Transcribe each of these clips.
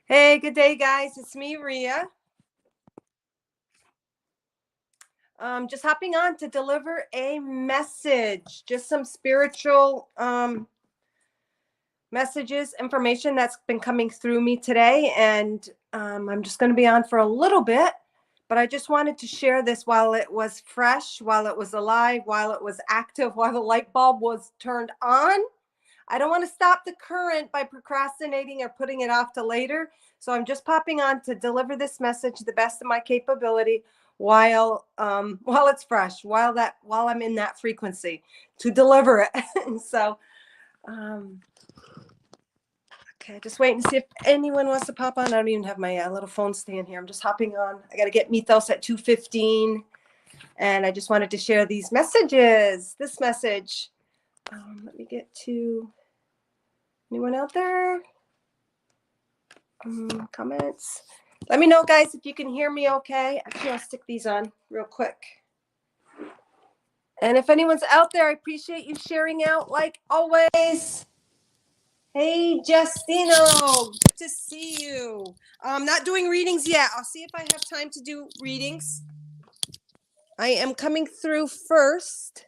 Hey, good day, guys. It's me, Ria. Just hopping on to deliver a message, just some spiritual messages, information that's been coming through me today. And I'm just going to be on for a little bit, but I just wanted to share this while it was fresh, while it was alive, while it was active, while the light bulb was turned on. I don't want to stop the current by procrastinating or putting it off to later. So I'm just popping on to deliver this message the best of my capability while it's fresh, while I'm in that frequency to deliver it. And so okay, just waiting to see if anyone wants to pop on. I don't even have my little phone stand here. I'm just hopping on. I got to get Mythos at 2:15, and I just wanted to share these messages. This message. Let me get to anyone out there. Comments. Let me know, guys, if you can hear me okay. Actually, I'll stick these on real quick. And if anyone's out there, I appreciate you sharing out like always. Hey, Justino, good to see you. I'm not doing readings yet. I'll see if I have time to do readings. I am coming through first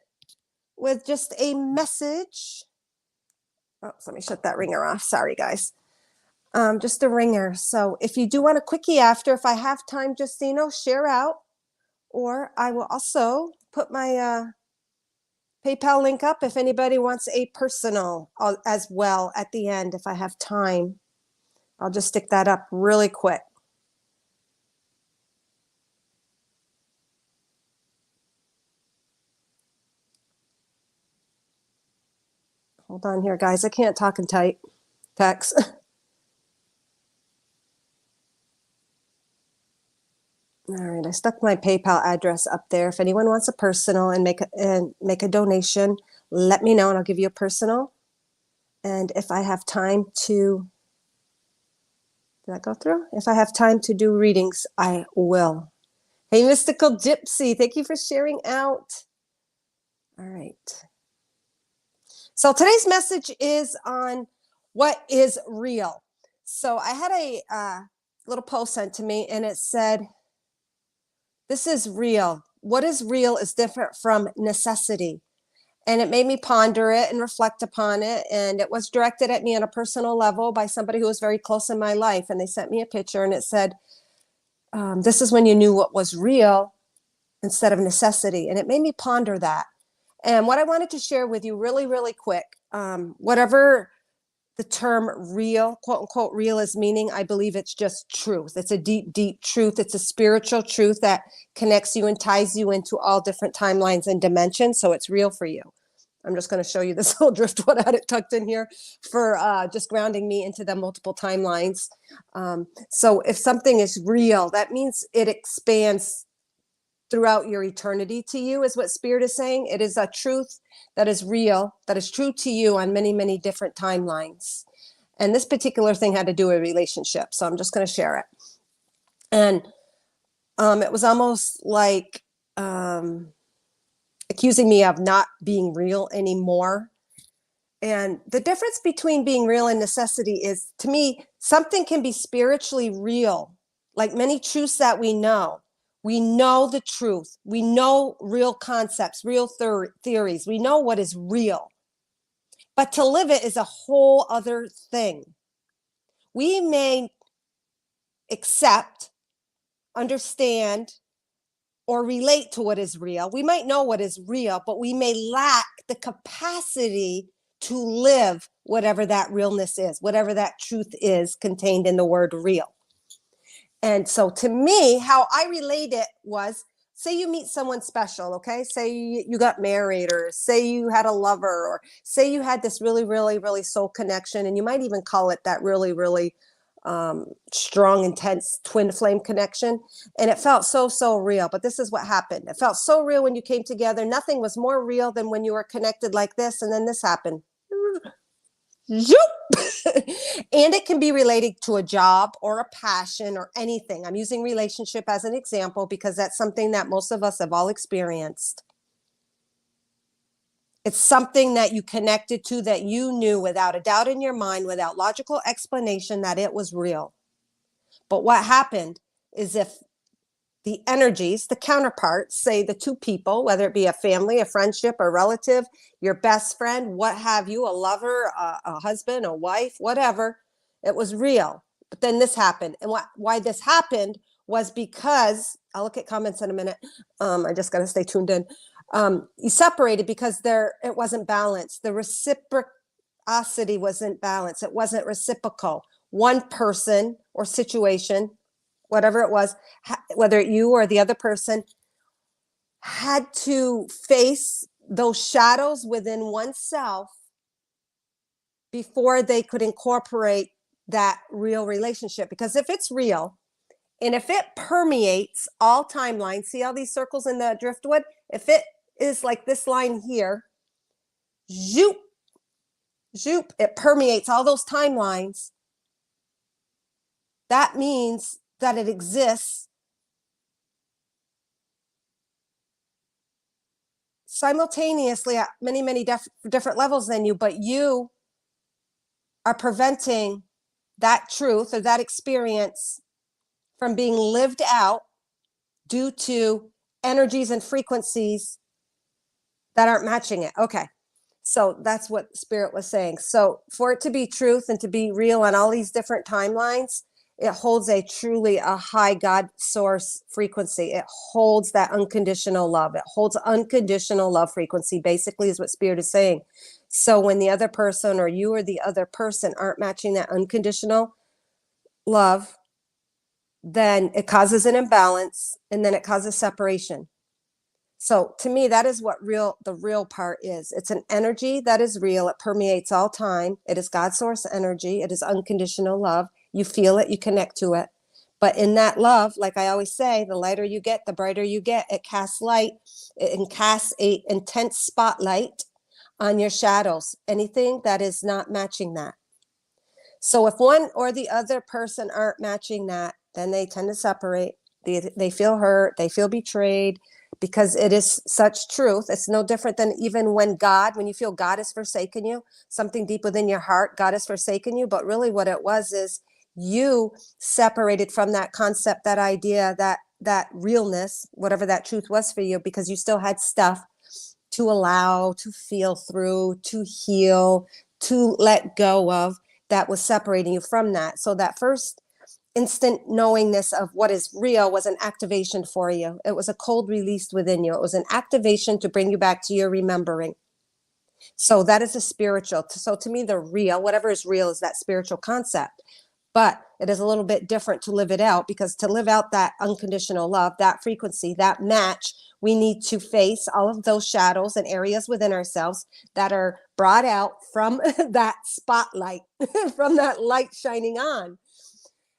with just a message. Oh, let me shut that ringer off. Sorry, guys. Just a ringer. So if you do want a quickie after, if I have time, Justino, share out. Or I will also put my PayPal link up if anybody wants a personal as well at the end, if I have time. I'll just stick that up really quick. Hold on here, guys. I can't talk and type text. All right, I stuck my PayPal address up there. If anyone wants a personal and make a donation, let me know and I'll give you a personal. And if I have time to, did that go through? If I have time to do readings, I will. Hey, Mystical Gypsy, thank you for sharing out. All right. So today's message is on what is real. So I had a little post sent to me and it said, this is real. What is real is different from necessity. And it made me ponder it and reflect upon it. And it was directed at me on a personal level by somebody who was very close in my life. And they sent me a picture and it said, this is when you knew what was real instead of necessity. And it made me ponder that. And what I wanted to share with you really, really quick, whatever the term real, quote unquote, real is meaning, I believe it's just truth. It's a deep, deep truth. It's a spiritual truth that connects you and ties you into all different timelines and dimensions. So it's real for you. I'm just going to show you this whole driftwood. I had it tucked in here for just grounding me into the multiple timelines. So if something is real, that means it expands throughout your eternity to you, is what Spirit is saying. It is a truth that is real, that is true to you on many, many different timelines. And this particular thing had to do with relationships. So I'm just going to share it. And it was almost like accusing me of not being real anymore. And the difference between being real and necessity is, to me, something can be spiritually real, like many truths that we know. We know the truth. We know real concepts, real theories. We know what is real. But to live it is a whole other thing. We may accept, understand, or relate to what is real. We might know what is real, but we may lack the capacity to live whatever that realness is, whatever that truth is contained in the word real. And so to me, how I relate it was, say you meet someone special, okay? Say you got married, or say you had a lover, or say you had this really, really, really soul connection, and you might even call it that really, really strong, intense twin flame connection. And it felt so, so real. But this is what happened. It felt so real when you came together. Nothing was more real than when you were connected like this, and then this happened. And it can be related to a job or a passion or anything. I'm using relationship as an example because that's something that most of us have all experienced. It's something that you connected to, that you knew without a doubt in your mind, without logical explanation, that it was real. But what happened is if the energies, the counterparts, say the two people, whether it be a family, a friendship, a relative, your best friend, what have you, a lover, a husband, a wife, whatever, it was real. But then this happened. And why this happened was because, I'll look at comments in a minute. I just got to stay tuned in. You separated because it wasn't balanced. The reciprocity wasn't balanced. It wasn't reciprocal. One person or situation, whatever it was, whether you or the other person, had to face those shadows within oneself before they could incorporate that real relationship. Because if it's real and if it permeates all timelines, see all these circles in the driftwood? If it is like this line here, zoop, zoop, it permeates all those timelines. That means that it exists simultaneously at many, many different levels than you, but you are preventing that truth or that experience from being lived out due to energies and frequencies that aren't matching it. Okay. So that's what Spirit was saying. So for it to be truth and to be real on all these different timelines, it holds a high God source frequency. It holds that unconditional love. It holds unconditional love frequency, basically, is what Spirit is saying. So when the other person or you or the other person aren't matching that unconditional love, then it causes an imbalance and then it causes separation. So to me, that is what the real part is. It's an energy that is real. It permeates all time. It is God source energy. It is unconditional love. You feel it, you connect to it. But in that love, like I always say, the lighter you get, the brighter you get. It casts light. It casts a intense spotlight on your shadows. Anything that is not matching that. So if one or the other person aren't matching that, then they tend to separate. They feel hurt. They feel betrayed because it is such truth. It's no different than even when you feel God has forsaken you, something deep within your heart, God has forsaken you. But really what it was is you separated from that concept, that idea, that realness, whatever that truth was for you, because you still had stuff to allow, to feel through, to heal, to let go of, that was separating you from that. So that first instant knowingness of what is real was an activation for you. It was a cold release within you. It was an activation to bring you back to your remembering. So that is a spiritual. So to me, the real, whatever is real, is that spiritual concept. But it is a little bit different to live it out, because to live out that unconditional love, that frequency, that match, we need to face all of those shadows and areas within ourselves that are brought out from that spotlight, from that light shining on.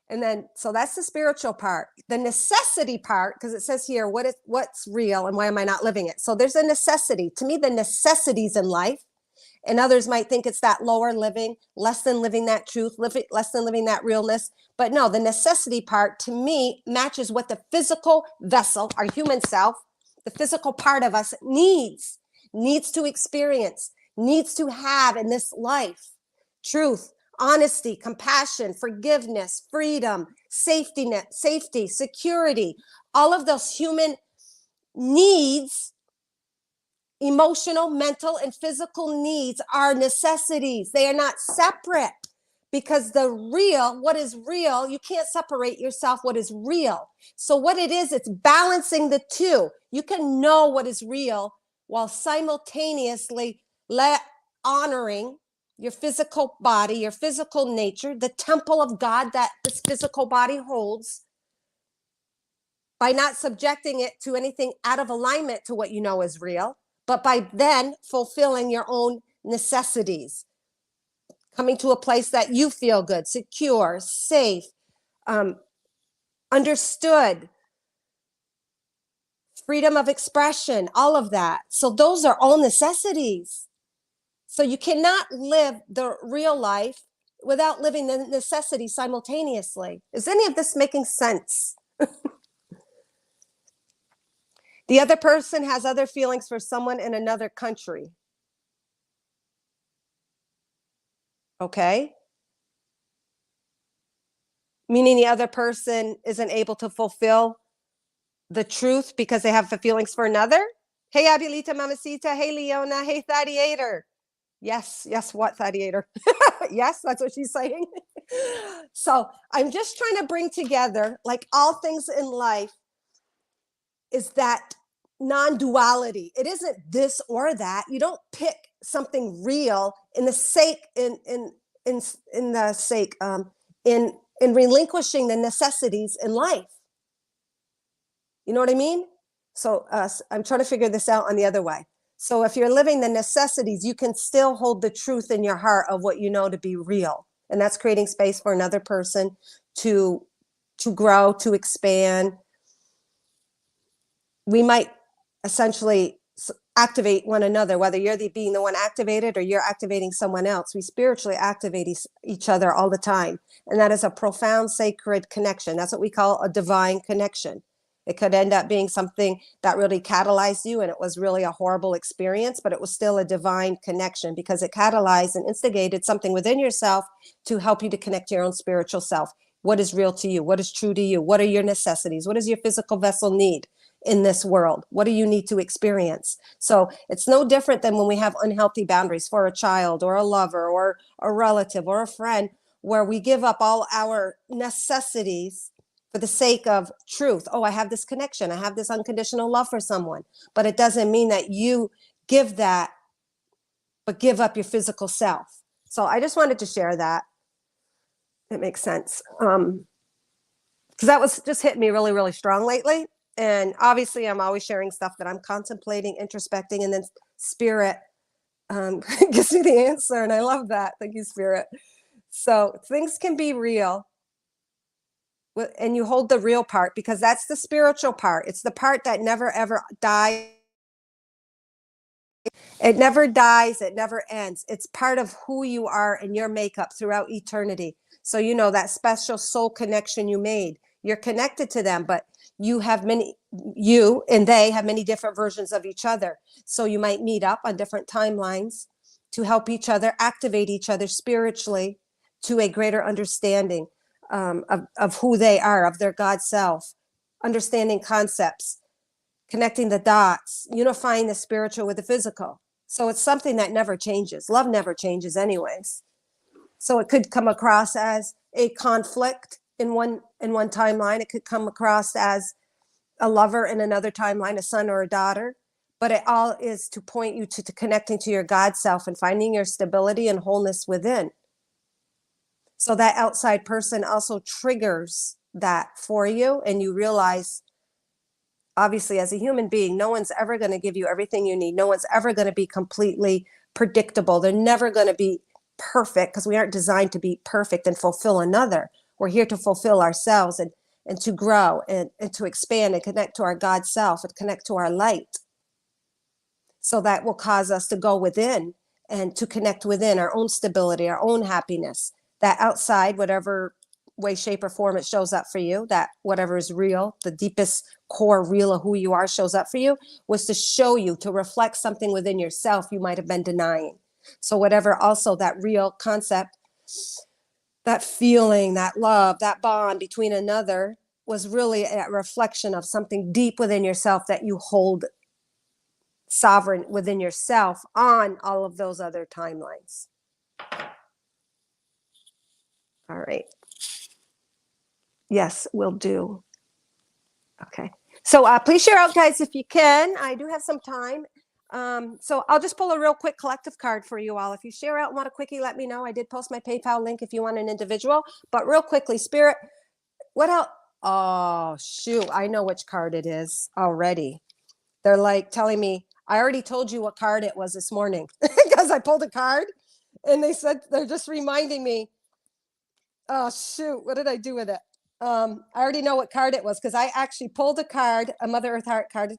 And then, so that's the spiritual part. The necessity part, because it says here, what's real and why am I not living it? So there's a necessity. To me, the necessities in life, and others might think it's that lower living, less than living that truth, less than living that realness. But no, the necessity part to me matches what the physical vessel, our human self, the physical part of us needs to experience, needs to have in this life. Truth, honesty, compassion, forgiveness, freedom, safety, security, all of those human needs, emotional, mental, and physical needs, are necessities. They are not separate, because what is real, you can't separate yourself what is real. So what it is, it's balancing the two. You can know what is real while simultaneously honoring your physical body, your physical nature, the temple of God that this physical body holds, by not subjecting it to anything out of alignment to what you know is real, but by then fulfilling your own necessities, coming to a place that you feel good, secure, safe, understood, freedom of expression, all of that. So those are all necessities. So you cannot live the real life without living the necessity simultaneously. Is any of this making sense? The other person has other feelings for someone in another country. Okay? meaning the other person isn't able to fulfill the truth because they have the feelings for another. Hey, Abulita Mamacita. Hey, Leona. Hey, Thaddeator. Yes, yes, what, Thaddeator? Yes, that's what she's saying. So I'm just trying to bring together, like all things in life, is that non-duality. It isn't this or that. You don't pick something real in the sake in the sake in relinquishing the necessities in life. You know what I mean? So I'm trying to figure this out on the other way. So if you're living the necessities, you can still hold the truth in your heart of what you know to be real, and that's creating space for another person to grow, to expand. We might essentially activate one another, whether you're being the one activated or you're activating someone else. We spiritually activate each other all the time, and that is a profound sacred connection. That's what we call a divine connection. It could end up being something that really catalyzed you, and it was really a horrible experience, but it was still a divine connection because it catalyzed and instigated something within yourself to help you to connect to your own spiritual self. What is real to you? What is true to you? What are your necessities? What does your physical vessel need in this world? What do you need to experience? So it's no different than when we have unhealthy boundaries for a child or a lover or a relative or a friend, where we give up all our necessities for the sake of truth. Oh, I have this connection. I have this unconditional love for someone. But it doesn't mean that you give that, but give up your physical self. So I just wanted to share that. It makes sense. Because that was just hitting me really, really strong lately. And obviously, I'm always sharing stuff that I'm contemplating, introspecting, and then Spirit gives me the answer. And I love that. Thank you, Spirit. So things can be real, and you hold the real part because that's the spiritual part. It's the part that never ever dies. It never dies. It never ends. It's part of who you are and your makeup throughout eternity. So, you know, that special soul connection you made, you're connected to them, but you and they have many different versions of each other. So you might meet up on different timelines to help each other, activate each other spiritually to a greater understanding of who they are, of their God self, understanding concepts, connecting the dots, unifying the spiritual with the physical. So it's something that never changes. Love never changes anyways. So it could come across as a conflict in one timeline. It could come across as a lover in another timeline, a son or a daughter. But it all is to point you to connecting to your God self and finding your stability and wholeness within. So that outside person also triggers that for you, and you realize, obviously, as a human being, no one's ever going to give you everything you need. No one's ever going to be completely predictable. They're never going to be perfect because we aren't designed to be perfect and fulfill another. We're here to fulfill ourselves and to grow and to expand and connect to our God self and connect to our light. So that will cause us to go within and to connect within our own stability, our own happiness. That outside, whatever way, shape, or form it shows up for you, that whatever is real, the deepest core real of who you are shows up for you, was to show you, to reflect something within yourself you might have been denying. So whatever also that real concept, that feeling, that love, that bond between another was really a reflection of something deep within yourself that you hold sovereign within yourself on all of those other timelines. All right. Yes, will do. Okay. So please share out, guys, if you can. I do have some time. So I'll just pull a real quick collective card for you all. If you share out and want a quickie, let me know. I did post my PayPal link if you want an individual. But real quickly, Spirit, what else? Oh, shoot. I know which card it is already. They're like telling me, I already told you what card it was this morning because I pulled a card and they said, they're just reminding me. Oh, shoot. What did I do with it? I already know what card it was because I actually pulled a card, a Mother Earth Heart card,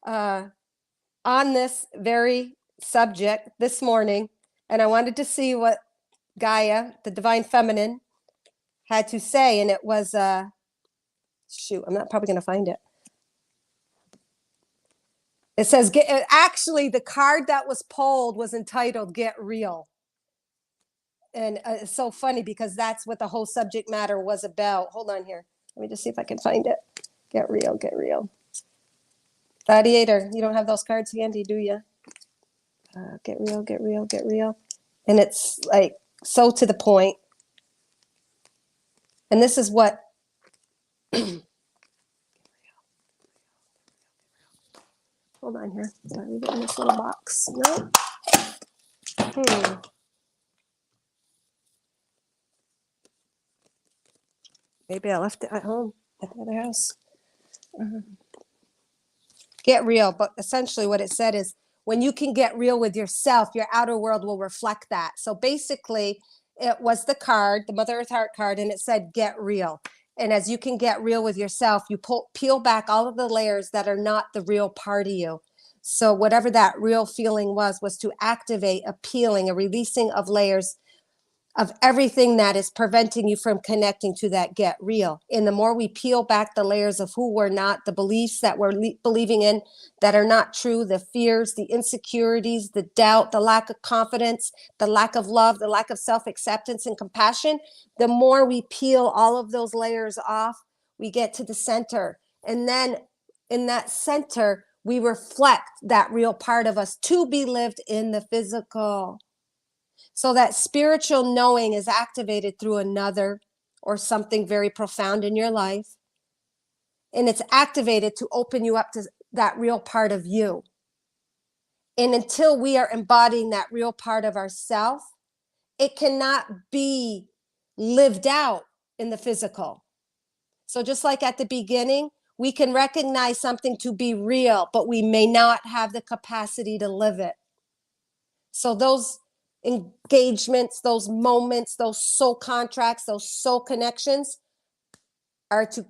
on this very subject this morning. And I wanted to see what Gaia, the Divine Feminine, had to say. And it was, shoot, I'm not probably going to find it. It says, actually, the card that was pulled was entitled Get Real. And it's so funny because that's what the whole subject matter was about. Hold on here. Let me just see if I can find it. Get real, get real. Gladiator, you don't have those cards handy, do you? Get real, get real, get real. And it's like so to the point. And this is what hold on here. Did I leave it in this little box? No. Maybe I left it at home at the other house. Get real, but essentially what it said is when you can get real with yourself, your outer world will reflect that. So basically, it was the card, the Mother Earth Heart card, and it said get real. And as you can get real with yourself, you peel back all of the layers that are not the real part of you. So whatever that real feeling was to activate a peeling, a releasing of layers of everything that is preventing you from connecting to that get real. And the more we peel back the layers of who we're not, the beliefs that we're believing in that are not true, the fears, the insecurities, the doubt, the lack of confidence, the lack of love, the lack of self-acceptance and compassion, the more we peel all of those layers off, we get to the center. And then in that center, we reflect that real part of us to be lived in the physical. So that spiritual knowing is activated through another or something very profound in your life. And it's activated to open you up to that real part of you. And until we are embodying that real part of ourself, it cannot be lived out in the physical. So just like at the beginning, we can recognize something to be real, but we may not have the capacity to live it. So those engagements, those moments, those soul contracts, those soul connections are to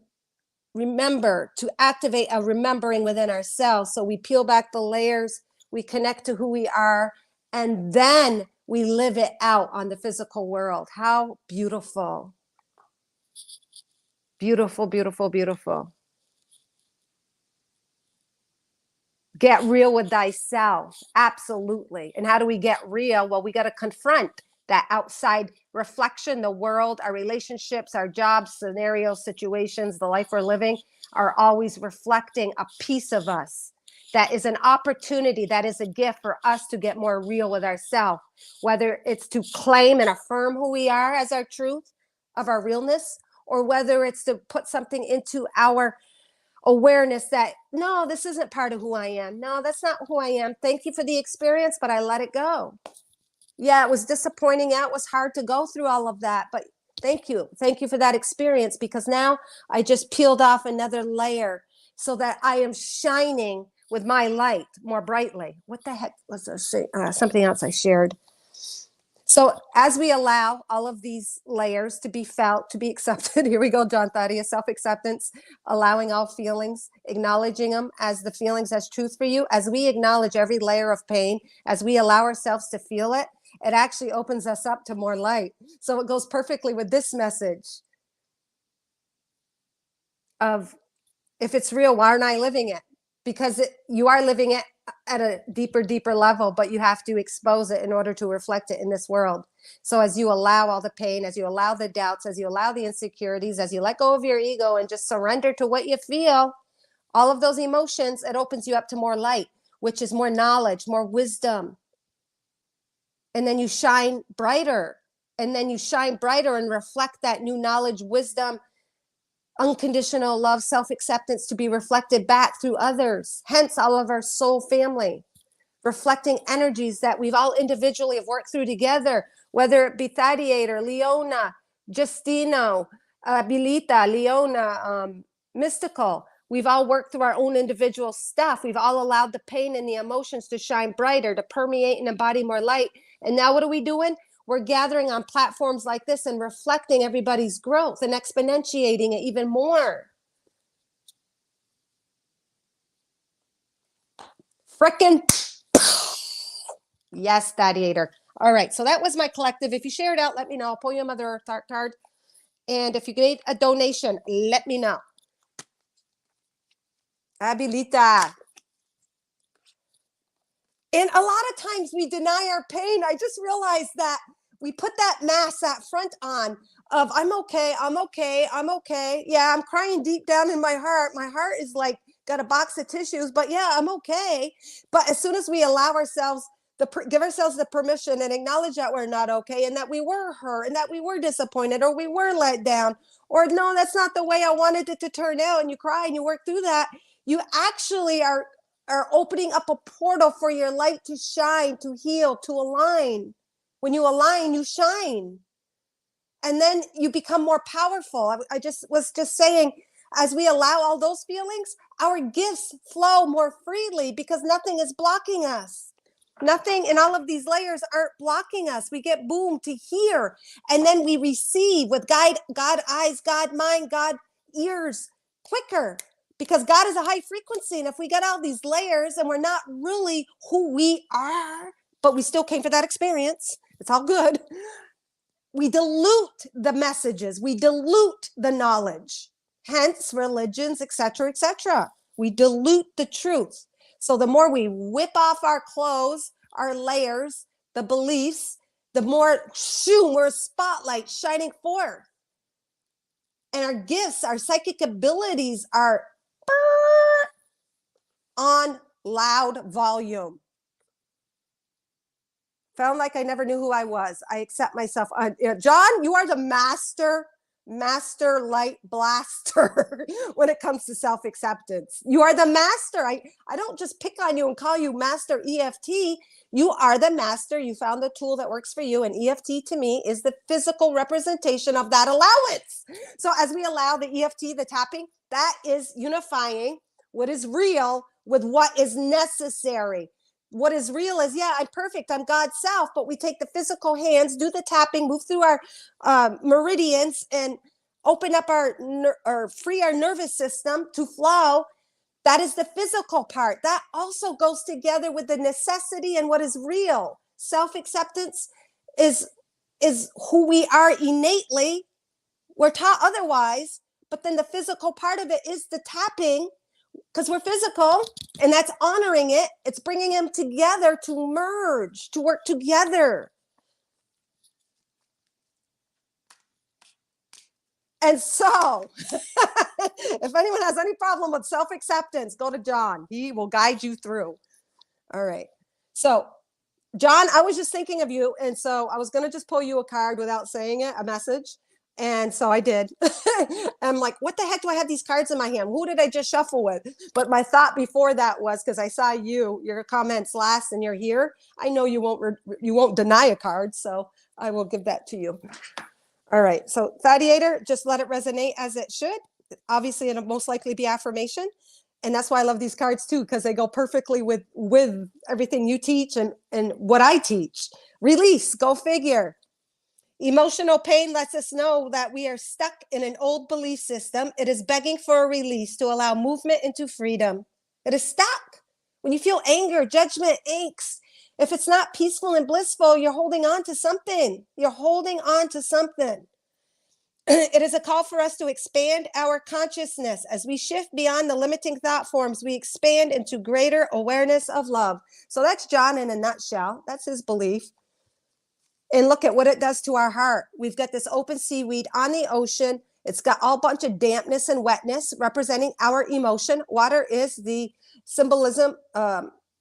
remember, to activate a remembering within ourselves. So we peel back the layers, we connect to who we are, and then we live it out on the physical world. How beautiful. Beautiful, beautiful, beautiful. Get real with thyself. Absolutely. And how do we get real? Well, we got to confront that outside reflection, the world, our relationships, our jobs, scenarios, situations, the life we're living are always reflecting a piece of us. That is an opportunity, that is a gift for us to get more real with ourselves, whether it's to claim and affirm who we are as our truth of our realness, or whether it's to put something into our awareness that no, this isn't part of who I am. No, that's not who I am. Thank you for the experience, but I let it go. Yeah, it was disappointing. Yeah, it was hard to go through all of that, but thank you. Thank you for that experience because now I just peeled off another layer so that I am shining with my light more brightly. What the heck was this? Something else I shared. So as we allow all of these layers to be felt, to be accepted, here we go, John Thaddeus, self-acceptance, allowing all feelings, acknowledging them as the feelings as truth for you. As we acknowledge every layer of pain, as we allow ourselves to feel it, it actually opens us up to more light. So it goes perfectly with this message of if it's real, why aren't I living it? Because you are living it at a deeper level, but you have to expose it in order to reflect it in this world. So as you allow all the pain, as you allow the doubts, as you allow the insecurities, as you let go of your ego and just surrender to what you feel, all of those emotions, it opens you up to more light, which is more knowledge, more wisdom. And then you shine brighter. And then you shine brighter and reflect that new knowledge, wisdom, unconditional love, self-acceptance to be reflected back through others. Hence all of our soul family, reflecting energies that we've all individually have worked through together, whether it be Thaddeator, Leona, Justino, Abilita, Leona, Mystical. We've all worked through our own individual stuff. We've all allowed the pain and the emotions to shine brighter, to permeate and embody more light. And now what are we doing? We're gathering on platforms like this and reflecting everybody's growth and exponentiating it even more. Frickin' yes, Thaddeator. All right, so that was my collective. If you share it out, let me know. I'll pull you a Mother Earth Heart card. And if you need a donation, let me know. Abilita. And a lot of times we deny our pain. I just realized that we put that mask, that front on of I'm okay, I'm okay, I'm okay. Yeah, I'm crying deep down in my heart. My heart is like got a box of tissues, but yeah, I'm okay. But as soon as we allow ourselves give ourselves the permission and acknowledge that we're not okay and that we were hurt and that we were disappointed or we were let down or no, that's not the way I wanted it to turn out, and you cry and you work through that, you actually are opening up a portal for your light to shine, to heal, to align. When you align, you shine. And then you become more powerful. I just was just saying, as we allow all those feelings, our gifts flow more freely because nothing is blocking us. Nothing in all of these layers aren't blocking us. We get boom to hear, and then we receive with God eyes, God mind, God ears quicker because God is a high frequency. And if we get all these layers and we're not really who we are, but we still came for that experience, it's all good. We dilute the messages, we dilute the knowledge, hence religions, etc., etc. We dilute the truth. So the more we whip off our clothes, our layers, the beliefs, the more we're a spotlight shining forth. And our gifts, our psychic abilities are on loud volume. Found like I never knew who I was. I accept myself. John, you are the master light blaster when it comes to self-acceptance. You are the master. I don't just pick on you and call you master EFT. You are the master. You found the tool that works for you. And EFT to me is the physical representation of that allowance. So as we allow the EFT, the tapping, that is unifying what is real with what is necessary. What is real is, yeah, I'm perfect, I'm God's self, but we take the physical hands, do the tapping, move through our meridians and open up or free our nervous system to flow. That is the physical part. That also goes together with the necessity and what is real. Self-acceptance is who we are innately. We're taught otherwise, but then the physical part of it is the tapping, because we're physical, and that's honoring it. It's bringing them together to merge, to work together. And so, if anyone has any problem with self-acceptance, go to John. He will guide you through. All right. So, John, I was just thinking of you, and so I was going to just pull you a card without saying it, a message. And so I did. I'm like, what the heck do I have these cards in my hand? Who did I just shuffle with? But my thought before that was, because I saw your comments last and you're here, I know you won't deny a card, so I will give that to you. All right. So Thadiator, just let it resonate as it should. Obviously, it'll most likely be affirmation. And that's why I love these cards too, because they go perfectly with everything you teach and what I teach. Release, go figure. Emotional pain lets us know that we are stuck in an old belief system. It is begging for a release to allow movement into freedom. It is stuck. When you feel anger, judgment, angst, if it's not peaceful and blissful, you're holding on to something. You're holding on to something. It is a call for us to expand our consciousness. As we shift beyond the limiting thought forms, we expand into greater awareness of love. So that's John in a nutshell. That's his belief. And look at what it does to our heart. We've got this open seaweed on the ocean. It's got all bunch of dampness and wetness representing our emotion. Water is the symbolism,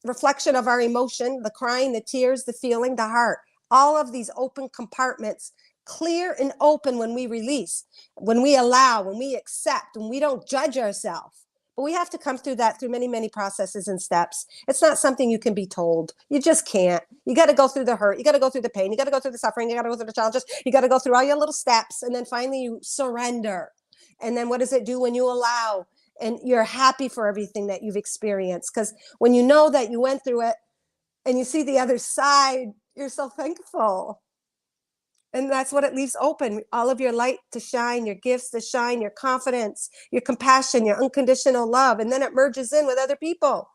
reflection of our emotion, the crying, the tears, the feeling, the heart. All of these open compartments, clear and open when we release, when we allow, when we accept, when we don't judge ourselves. But we have to come through that through many, many processes and steps. It's not something you can be told. You just can't. You got to go through the hurt. You got to go through the pain. You got to go through the suffering. You got to go through the challenges. You got to go through all your little steps. And then finally you surrender. And then what does it do when you allow and you're happy for everything that you've experienced? Because when you know that you went through it and you see the other side, you're so thankful. And that's what it leaves open, all of your light to shine, your gifts to shine, your confidence, your compassion, your unconditional love. And then it merges in with other people.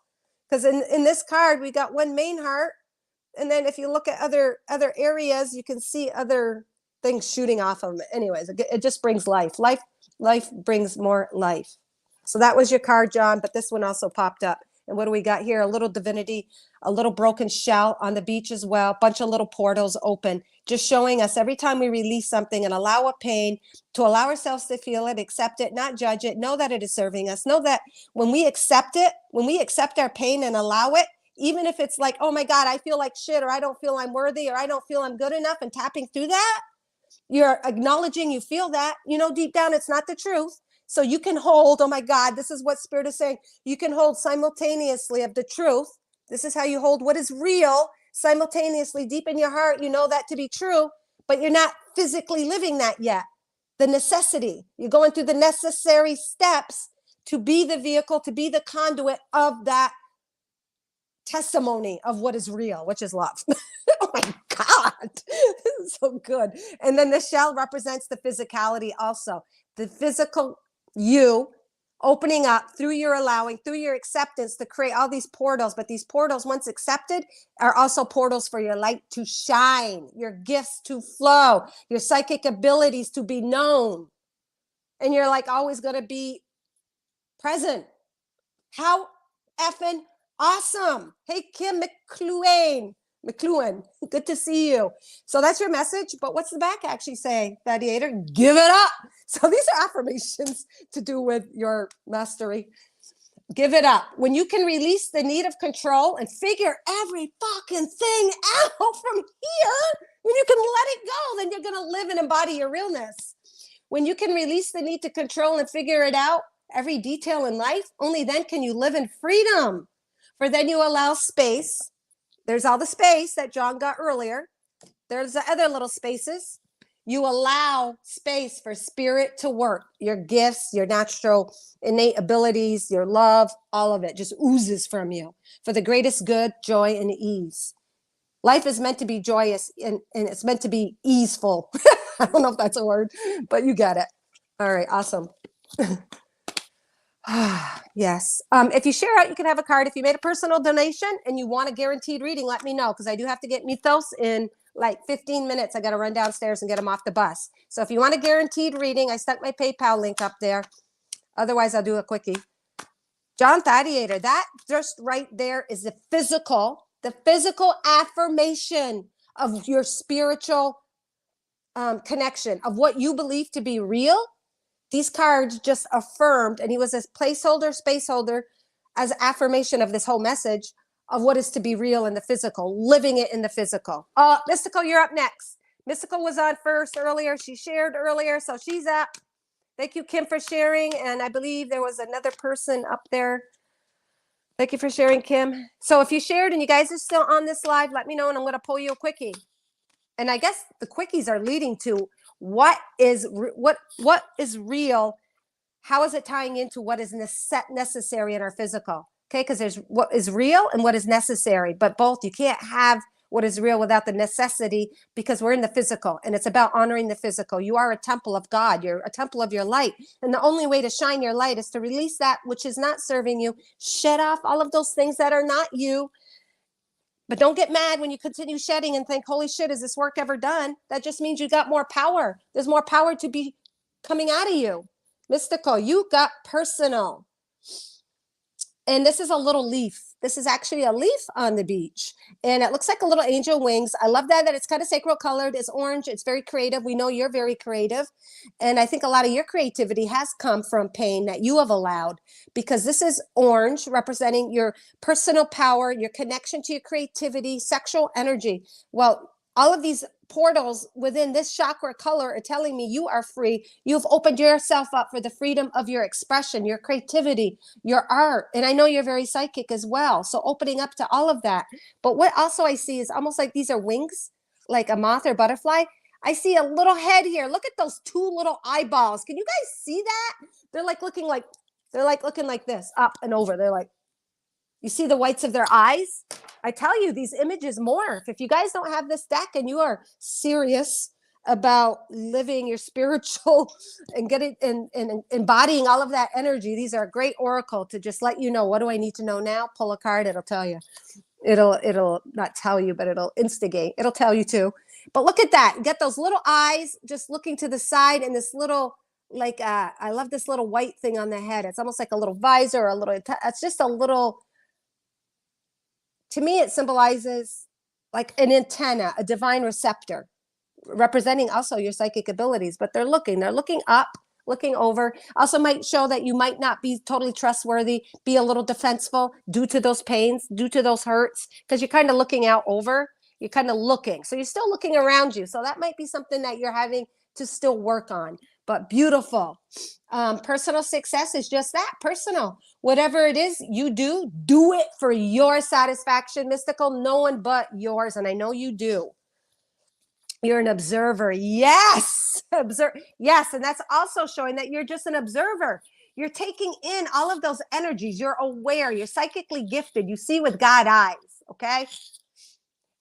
Because in this card, we got one main heart. And then if you look at other areas, you can see other things shooting off of them. Anyways, it just brings life. Life brings more life. So that was your card, John. But this one also popped up. And what do we got here? A little divinity, a little broken shell on the beach as well, bunch of little portals open, just showing us every time we release something and allow a pain, to allow ourselves to feel it, accept it, not judge it, know that it is serving us, know that when we accept it, when we accept our pain and allow it, even if it's like, oh my God, I feel like shit, or I don't feel I'm worthy, or I don't feel I'm good enough, and tapping through that, you're acknowledging you feel that, you know, deep down, it's not the truth. So you can hold, oh my God, this is what Spirit is saying. You can hold simultaneously of the truth. This is how you hold what is real simultaneously deep in your heart. You know that to be true, but you're not physically living that yet. The necessity, you're going through the necessary steps to be the vehicle, to be the conduit of that testimony of what is real, which is love. Oh my God, this is so good. And then the shell represents the physicality also, the physical you opening up through your allowing, through your acceptance to create all these portals. But these portals, once accepted, are also portals for your light to shine, your gifts to flow, your psychic abilities to be known. And you're like always going to be present. How effing awesome. Hey, Kim McLuhan, good to see you. So that's your message. But what's the back actually say, Gladiator? Give it up. So these are affirmations to do with your mastery. Give it up. When you can release the need of control and figure every fucking thing out from here, when you can let it go, then you're going to live and embody your realness. When you can release the need to control and figure it out, every detail in life, only then can you live in freedom. For then you allow space. There's all the space that John got earlier. There's the other little spaces. You allow space for spirit to work. Your gifts, your natural innate abilities, your love, all of it just oozes from you for the greatest good, joy, and ease. Life is meant to be joyous and it's meant to be easeful. I don't know if that's a word, but you get it. All right, awesome. Yes. If you share out, you can have a card. If you made a personal donation and you want a guaranteed reading, let me know because I do have to get Mythos in like 15 minutes. I got to run downstairs and get him off the bus. So if you want a guaranteed reading, I stuck my PayPal link up there. Otherwise, I'll do a quickie. John Thadiator, that just right there is the physical affirmation of your spiritual connection, of what you believe to be real. These cards just affirmed, and he was a placeholder, space holder, as affirmation of this whole message of what is to be real in the physical, living it in the physical. Mystical, you're up next. Mystical was on first earlier. She shared earlier, so she's up. Thank you, Kim, for sharing. And I believe there was another person up there. Thank you for sharing, Kim. So if you shared and you guys are still on this live, let me know, and I'm going to pull you a quickie. And I guess the quickies are leading to what is real. How is it tying into what is necessary in our physical? Okay, because there's what is real and what is necessary, but both. You can't have what is real without the necessity because we're in the physical, and it's about honoring the physical. You are a temple of God. You're a temple of your light, and the only way to shine your light is to release that which is not serving you. Shed off all of those things that are not you. But don't get mad when you continue shedding and think, holy shit, is this work ever done? That just means you got more power. There's more power to be coming out of you. Mystical, you got personal. And this is a little leaf. This is actually a leaf on the beach. And it looks like a little angel wings. I love that it's kind of sacral colored. It's orange. It's very creative. We know you're very creative. And I think a lot of your creativity has come from pain that you have allowed, because this is orange, representing your personal power, your connection to your creativity, sexual energy. Well, all of these portals within this chakra color are telling me you are free. You've opened yourself up for the freedom of your expression, your creativity, your art. And I know you're very psychic as well. So opening up to all of that. But what also I see is almost like these are wings, like a moth or butterfly. I see a little head here. Look at those two little eyeballs. Can you guys see that? They're like looking like this, up and over. They're like, you see the whites of their eyes? I tell you, these images morph. If you guys don't have this deck and you are serious about living your spiritual and getting and embodying all of that energy, these are a great oracle to just let you know, what do I need to know now? Pull a card, it'll tell you. It'll not tell you, but it'll instigate. It'll tell you too. But look at that. You get those little eyes just looking to the side, and this little, like, I love this little white thing on the head. It's almost like a little visor or a little, it's just a little To me, it symbolizes like an antenna, a divine receptor, representing also your psychic abilities, but they're looking up, looking over. Also might show that you might not be totally trustworthy, be a little defensive due to those pains, due to those hurts, because you're kind of looking out over, you're kind of looking. So you're still looking around you. So that might be something that you're having to still work on, but beautiful. Personal success is just that, personal. Whatever it is you do it for your satisfaction, mystical, no one but yours. And I know you do. You're an observer. Yes. Observe. Yes. And that's also showing that you're just an observer. You're taking in all of those energies. You're aware. You're psychically gifted. You see with God eyes. Okay.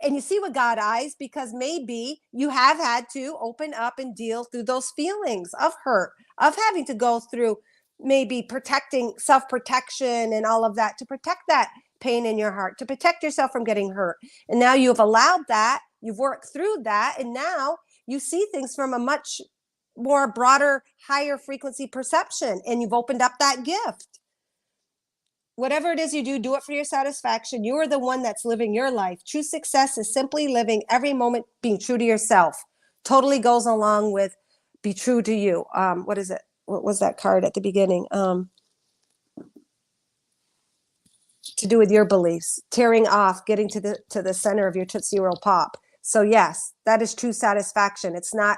And you see with God eyes because maybe you have had to open up and deal through those feelings of hurt, of having to go through maybe protecting self-protection and all of that to protect that pain in your heart, to protect yourself from getting hurt. And now you've allowed that, you've worked through that, and now you see things from a much more broader, higher frequency perception, and you've opened up that gift. Whatever it is you do it for your satisfaction. You are the one that's living your life. True success is simply living every moment being true to yourself. Totally goes along with be true to you. What is it? What was that card at the beginning? To do with your beliefs, tearing off, getting to the center of your Tootsie Roll Pop. So yes, that is true satisfaction. It's not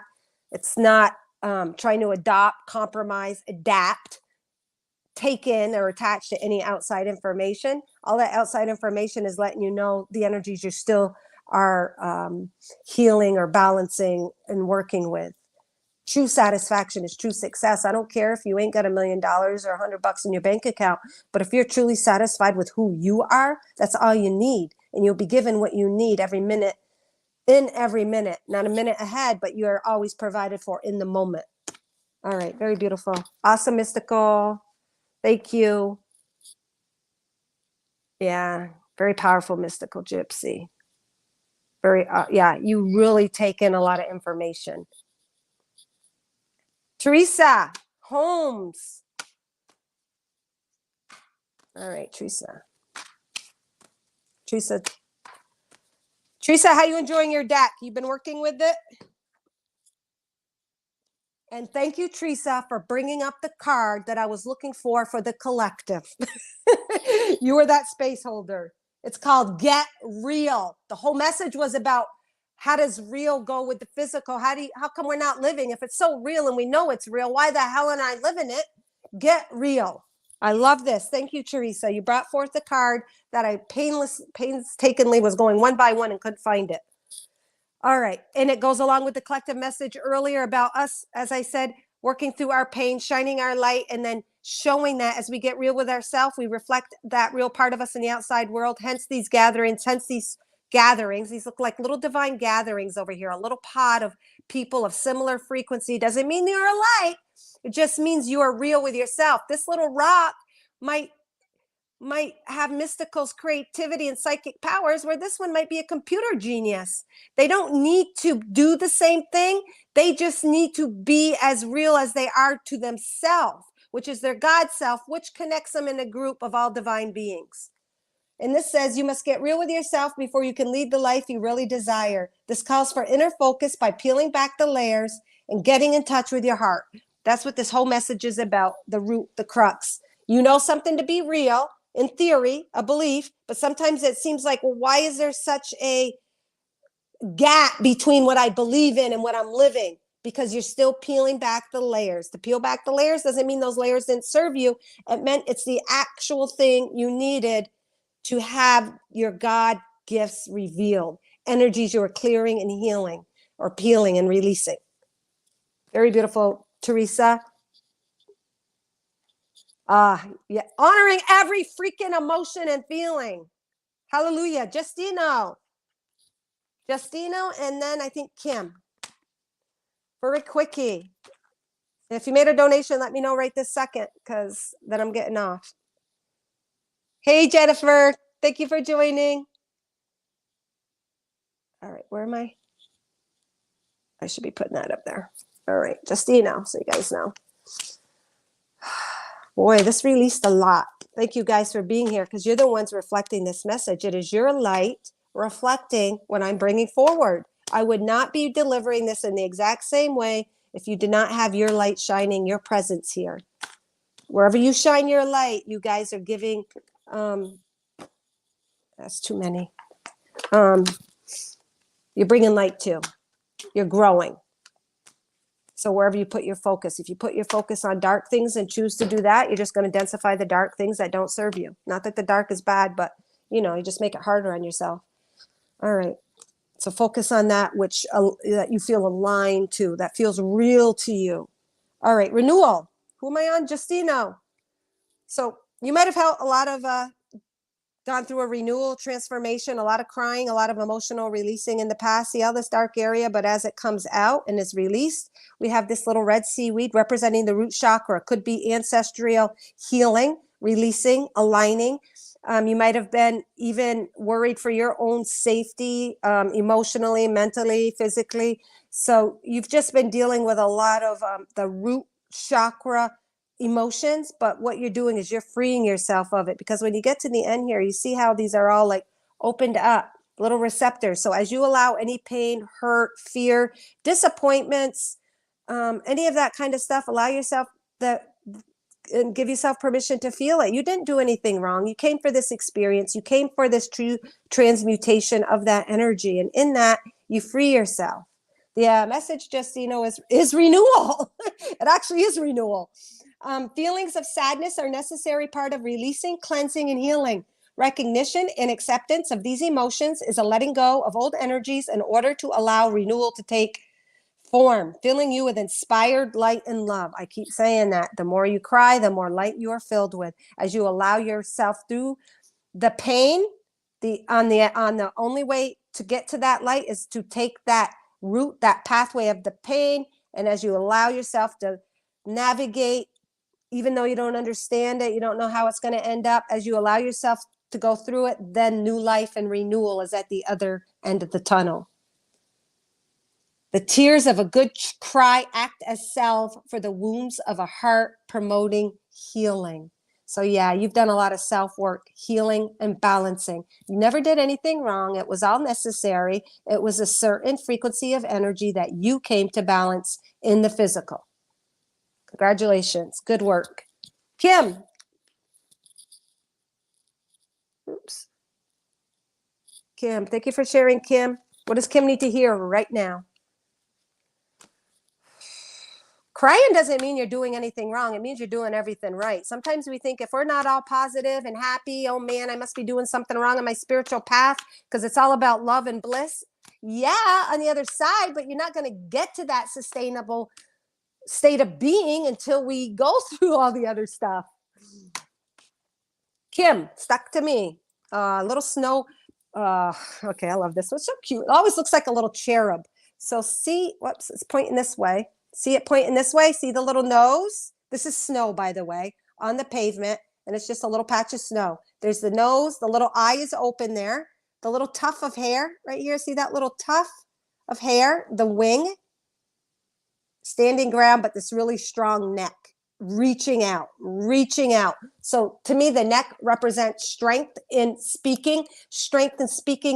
trying to adopt, compromise, adapt, take in or attach to any outside information. All that outside information is letting you know the energies you still are healing or balancing and working with. True satisfaction is true success. I don't care if you ain't got $1 million or $100 in your bank account, but if you're truly satisfied with who you are, that's all you need. And you'll be given what you need every minute, not a minute ahead, but you're always provided for in the moment. All right. Very beautiful. Awesome, mystical. Thank you. Yeah. Very powerful, mystical gypsy. Very, yeah, you really take in a lot of information. Teresa Holmes. All right, Teresa. Teresa, how you enjoying your deck? You've been working with it? And thank you, Teresa, for bringing up the card that I was looking for the collective. You were that space holder. It's called Get Real. The whole message was about how does real go with the physical? How come we're not living? If it's so real and we know it's real, why the hell am I living it? Get real. I love this. Thank you, Teresa. You brought forth the card that I painstakingly was going one by one and couldn't find it. All right. And it goes along with the collective message earlier about us, as I said, working through our pain, shining our light, and then showing that as we get real with ourselves, we reflect that real part of us in the outside world. Hence these gatherings, These look like little divine gatherings over here, a little pod of people of similar frequency. Doesn't mean you're alike. It just means you are real with yourself. This little rock might have mystical's creativity and psychic powers, where this one might be a computer genius. They don't need to do the same thing. They just need to be as real as they are to themselves, which is their God self, which connects them in a group of all divine beings. And this says you must get real with yourself before you can lead the life you really desire. This calls for inner focus by peeling back the layers and getting in touch with your heart. That's what this whole message is about, the root, the crux. You know something to be real, in theory, a belief, but sometimes it seems like, well, why is there such a gap between what I believe in and what I'm living? Because you're still peeling back the layers. To peel back the layers doesn't mean those layers didn't serve you. It meant it's the actual thing you needed to have your God gifts revealed, energies you are clearing and healing or peeling and releasing. Very beautiful, Teresa. Yeah, honoring every freaking emotion and feeling. Hallelujah. Justino, and then I think Kim. Very quickie. If you made a donation, let me know right this second, because then I'm getting off. Hey, Jennifer. Thank you for joining. All right, where am I? I should be putting that up there. All right, Justino, so you guys know. Boy, this released a lot. Thank you guys for being here, because you're the ones reflecting this message. It is your light reflecting what I'm bringing forward. I would not be delivering this in the exact same way if you did not have your light shining, your presence here. Wherever you shine your light, you guys are giving, that's too many. You're bringing light too. You're growing. So wherever you put your focus, if you put your focus on dark things and choose to do that, you're just going to densify the dark things that don't serve you. Not that the dark is bad, but you just make it harder on yourself. All right. So focus on that which that you feel aligned to, that feels real to you. All right. Renewal. Who am I on? Justino. So you might have had a lot of gone through a renewal transformation, a lot of crying, a lot of emotional releasing in the past. See all this dark area, but as it comes out and is released, we have this little red seaweed representing the root chakra. It could be ancestral healing, releasing, aligning. You might have been even worried for your own safety, emotionally, mentally, physically. So you've just been dealing with a lot of the root chakra emotions, but what you're doing is you're freeing yourself of it, because when you get to the end here, you see how these are all like opened up, little receptors. So as you allow any pain, hurt, fear, disappointments, any of that kind of stuff, allow yourself that and give yourself permission to feel it. You didn't do anything wrong. You came for this experience. You came for this true transmutation of that energy. And in that, you free yourself. The message, Justino, is renewal. It actually is renewal. Feelings of sadness are a necessary part of releasing, cleansing, and healing. Recognition and acceptance of these emotions is a letting go of old energies in order to allow renewal to take form, filling you with inspired light and love. I keep saying that. The more you cry, the more light you are filled with. As you allow yourself through the pain, the only way to get to that light is to take that route, that pathway of the pain. And as you allow yourself to navigate, even though you don't understand it, you don't know how it's going to end up, as you allow yourself to go through it, then new life and renewal is at the other end of the tunnel. The tears of a good cry act as salve for the wounds of a heart, promoting healing. So yeah, you've done a lot of self-work, healing and balancing. You never did anything wrong. It was all necessary. It was a certain frequency of energy that you came to balance in the physical. Congratulations. Good work. Kim. Oops. Kim, thank you for sharing, Kim. What does Kim need to hear right now? Crying doesn't mean you're doing anything wrong. It means you're doing everything right. Sometimes we think if we're not all positive and happy, oh man, I must be doing something wrong on my spiritual path because it's all about love and bliss. Yeah, on the other side, but you're not going to get to that sustainable state of being until we go through all the other stuff. Kim, stuck to me. Little snow. Okay, I love this one. It's so cute. It always looks like a little cherub. So see, whoops, it's pointing this way. See it pointing this way? See the little nose? This is snow, by the way, on the pavement, and it's just a little patch of snow. There's the nose, the little eye is open there, the little tuft of hair right here. See that little tuft of hair? The wing, standing ground, but this really strong neck, reaching out, reaching out. So to me, the neck represents strength in speaking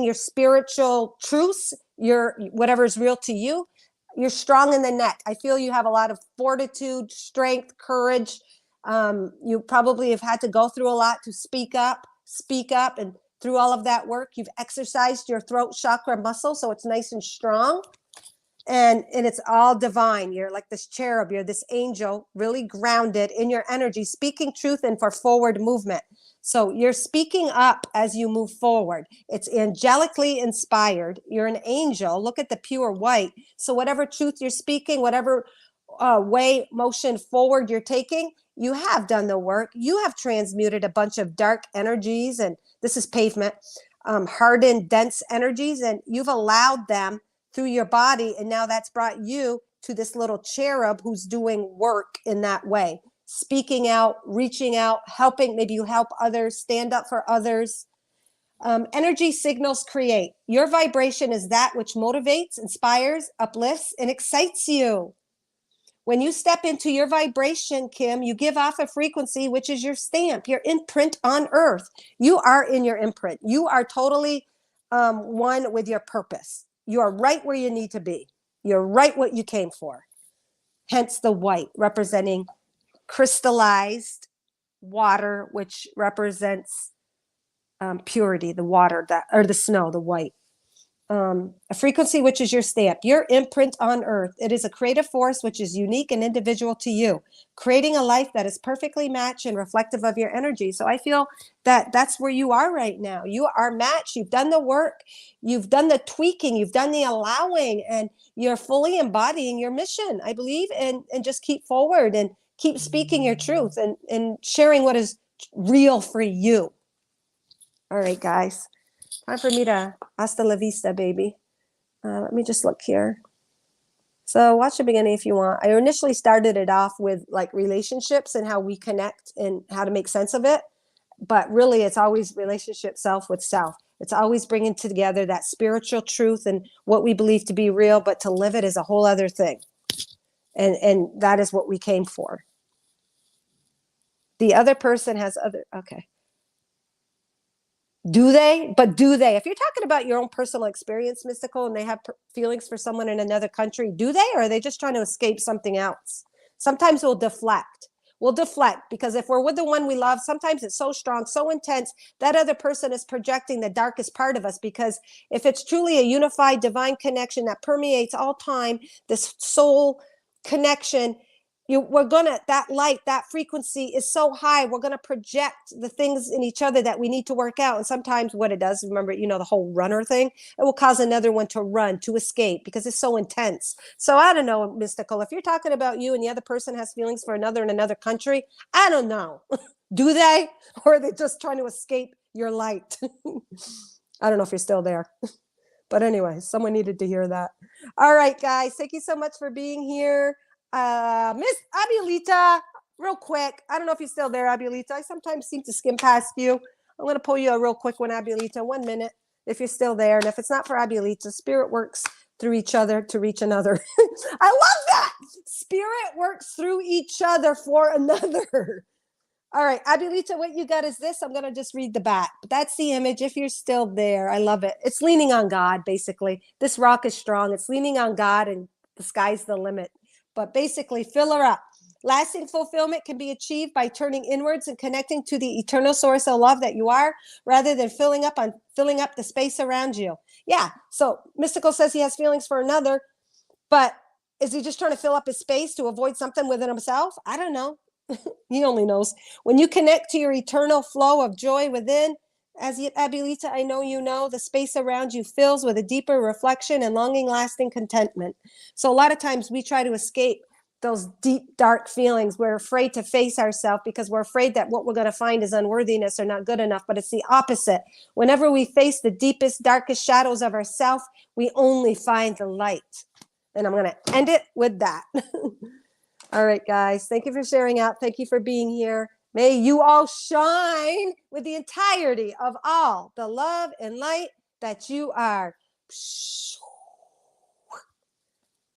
your spiritual truths, your whatever is real to you. You're strong in the neck. I feel you have a lot of fortitude, strength, courage. You probably have had to go through a lot to speak up. And through all of that work, you've exercised your throat chakra muscle, so it's nice and strong. And it's all divine. You're like this cherub. You're this angel, really grounded in your energy, speaking truth and for forward movement. So you're speaking up as you move forward. It's angelically inspired. You're an angel. Look at the pure white. So whatever truth you're speaking, whatever way, motion forward you're taking, you have done the work. You have transmuted a bunch of dark energies, and this is pavement, hardened, dense energies, and you've allowed them through your body, and now that's brought you to this little cherub who's doing work in that way, speaking out, reaching out, helping. Maybe you help others, stand up for others. Energy signals create. Your vibration is that which motivates, inspires, uplifts, and excites you. When you step into your vibration, Kim, you give off a frequency, which is your stamp, your imprint on earth. You are in your imprint. You are totally one with your purpose. You are right where you need to be. You're right what you came for. Hence the white, representing crystallized water, which represents purity, the water that, or the snow, the white. A frequency which is your stamp, your imprint on earth. It is a creative force which is unique and individual to you, creating a life that is perfectly matched and reflective of your energy. So I feel that that's where you are right now. You are matched. You've done the work. You've done the tweaking. You've done the allowing, and you're fully embodying your mission, I believe, and just keep forward and keep speaking your truth and sharing what is real for you. All right, guys. Time for me to hasta la vista, baby. Let me just look here. So watch the beginning if you want. I initially started it off with like relationships and how we connect and how to make sense of it. But really, it's always relationship self with self. It's always bringing together that spiritual truth and what we believe to be real, but to live it is a whole other thing. And that is what we came for. The other person has other, okay. Do they? But do they? If you're talking about your own personal experience, Mystical, and they have feelings for someone in another country, do they? Or are they just trying to escape something else? Sometimes we'll deflect. We'll deflect because if we're with the one we love, sometimes it's so strong, so intense, that other person is projecting the darkest part of us. Because if it's truly a unified divine connection that permeates all time, this soul connection, we're gonna, that light, that frequency is so high, we're gonna project the things in each other that we need to work out. And sometimes what it does, remember, the whole runner thing, it will cause another one to run, to escape, because it's so intense. So I don't know, Mystical, if you're talking about you and the other person has feelings for another in another country, I don't know. Do they? Or are they just trying to escape your light? I don't know if you're still there. But anyway, someone needed to hear that. All right, guys, thank you so much for being here. Miss Abuelita, real quick. I don't know if you're still there, Abuelita. I sometimes seem to skim past you. I'm going to pull you a real quick one, Abuelita. 1 minute, if you're still there. And if it's not for Abuelita, spirit works through each other to reach another. I love that. Spirit works through each other for another. All right, Abuelita, what you got is this. I'm going to just read the back. But that's the image. If you're still there, I love it. It's leaning on God, basically. This rock is strong. It's leaning on God, and the sky's the limit. But basically, fill her up. Lasting fulfillment can be achieved by turning inwards and connecting to the eternal source of love that you are, rather than filling up the space around you. Yeah. So Mystical says he has feelings for another, but is he just trying to fill up his space to avoid something within himself? I don't know. He only knows. When you connect to your eternal flow of joy within, as Abuelita, I know you know, the space around you fills with a deeper reflection and longing, lasting contentment. So a lot of times we try to escape those deep, dark feelings. We're afraid to face ourselves because we're afraid that what we're going to find is unworthiness or not good enough. But it's the opposite. Whenever we face the deepest, darkest shadows of ourselves, we only find the light. And I'm going to end it with that. All right, guys. Thank you for sharing out. Thank you for being here. May you all shine with the entirety of all the love and light that you are.